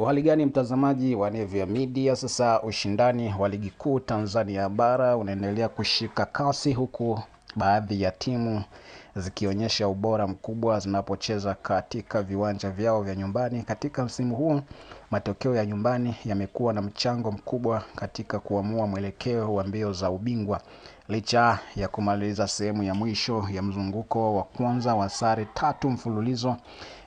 Hali gani mtazamaji wa Nevia Media? Sasa ushindani wa ligi kuu Tanzania bara unaendelea kushika kasi, huku baadhi ya timu zikionyesha ubora mkubwa zinapocheza katika viwanja vyao vya nyumbani. Katika msimu huu, matokeo ya nyumbani yamekuwa na mchango mkubwa katika kuamua mwelekeo wa mbio za ubingwa. Licha ya kumaliza sehemu ya mwisho ya mzunguko wa kwanza wa sare 3 mfululizo,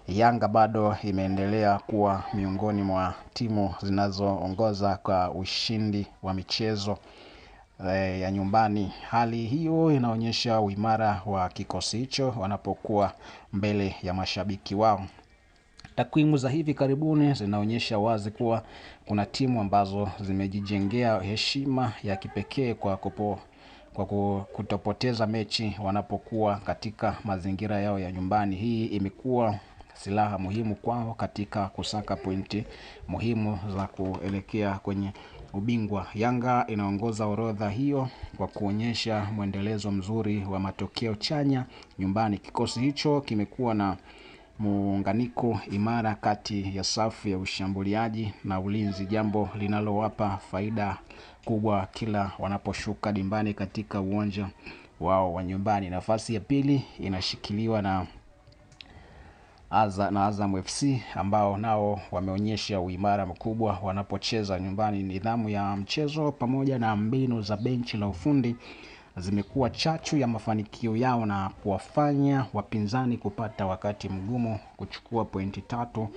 Yanga bado imeendelea kuwa miongoni mwa timu zinazoongoza kwa ushindi wa michezo ya nyumbani. Hali hiyo inaonyesha uimara wa kikosi hicho wanapokuwa mbele ya mashabiki wao. Takwimu za hivi karibuni zinaonyesha wazi kuwa kuna timu ambazo zimejijengea heshima ya kipekee kwa kutopoteza mechi wanapokuwa katika mazingira yao ya nyumbani. Hii imekuwa silaha muhimu kwao katika kusaka pointi muhimu za kuelekea kwenye ubingwa. Yanga inaongoza orodha hiyo kwa kuonyesha mwendelezo mzuri wa matokeo chanya nyumbani. Kikosi hicho kimekuwa na muunganiko imara kati ya safu ya ushambuliaji na ulinzi, jambo linalowapa faida kubwa kila wanaposhuka dimbani katika uwanja wao wa nyumbani. Nafasi ya pili inashikiliwa na Azam FC ambao nao wameonyesha uimara mkubwa wanapocheza nyumbani. Nidhamu ya mchezo pamoja na mbinu za benchi la ufundi zimekuwa chachu ya mafanikio yao na kuwafanya wapinzani kupata wakati mgumu kuchukua pointi 3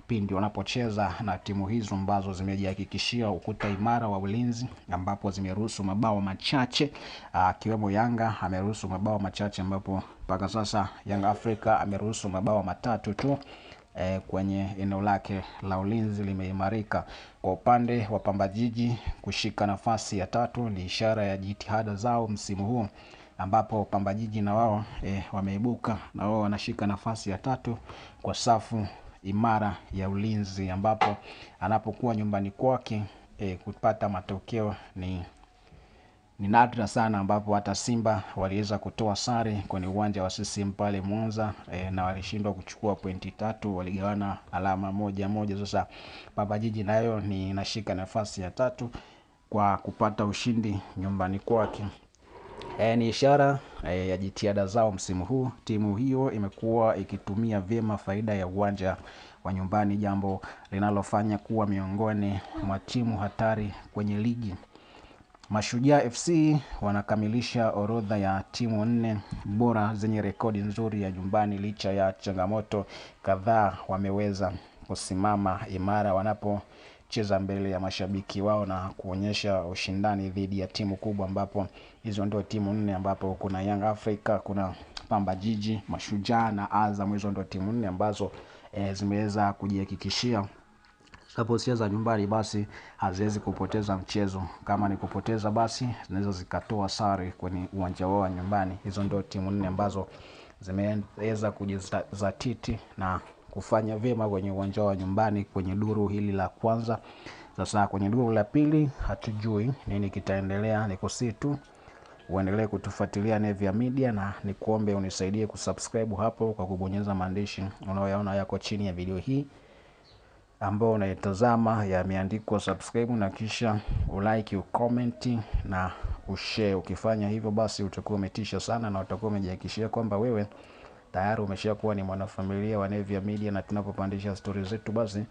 pindi wanapocheza na timu hizo ambazo zimejihakikishia ukuta imara wa ulinzi, ambapo zimeruhusu mabao machache. Kiwemo Yanga ameruhusu mabao machache, ambapo mpaka sasa Young Africa ameruhusu mabao 3 tu. Kwenye eneo lake la ulinzi limeimarika. Kwa upande wa Pamba Jiji, kushika nafasi ya 3 ni ishara ya jitihada zao msimu huu, ambapo Pamba Jiji na wao wameibuka na wao wanashika nafasi ya 3 kwa safu imara ya ulinzi, ambapo anapokuwa nyumbani kwake kupata matokeo ni nadra sana, ambapo hata Simba waliweza kutoa sare kwenye uwanja wa CCM pale Mwanza na walishindwa kuchukua pointi 3, waligawana alama moja. Sasa Pamba Jiji nayo ni inashika nafasi ya 3 kwa kupata ushindi nyumbani kwake. Ni ishara ya jitihada zao msimu huu. Timu hiyo imekuwa ikitumia vyema faida ya uwanja wa nyumbani, jambo linalofanya kuwa miongoni mwa timu hatari kwenye ligi. Mashujaa FC wanakamilisha orodha ya timu 4 bora zenye rekodi nzuri ya nyumbani. Licha ya changamoto kadhaa, wameweza kusimama imara wanapocheza mbele ya mashabiki wao na kuonyesha ushindani dhidi ya timu kubwa, ambapo hizo ndio timu 4, ambapo kuna Young Africa, kuna Pamba Jiji, Mashujaa na Azam. Hizo ndio timu 4 ambazo zimeweza kujihakikishia za nyumbani basi haziwezi kupoteza mchezo. Kama ni kupoteza, basi zinaweza zikatoa sare kwenye uwanja wao wa nyumbani. Hizo ndio timu 4 ambazo zimeweza kujizatiti na kufanya vyema kwenye uwanja wa nyumbani kwenye duru hili la kwanza. Sasa kwenye duru la pili hatujui nini kitaendelea. Nikusihi tu uendelee kutufuatilia Nevia Media, na nikuombe unisaidie kusubscribe hapo kwa kubonyeza maandishi unayoona yako chini ya video hii ambao unaitazama yameandikwa subscribe, na kisha ulike, ucomment na ushare. Ukifanya hivyo basi utakuwa umetisha sana na utakuwa umejihakikishia kwamba wewe tayari umeshakuwa ni mwanafamilia wa Nevia Media, na tunapopandisha stories zetu basi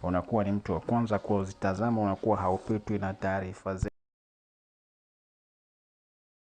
unakuwa ni mtu wa kwanza kuzitazama, unakuwa haupitwi na taarifa zetu.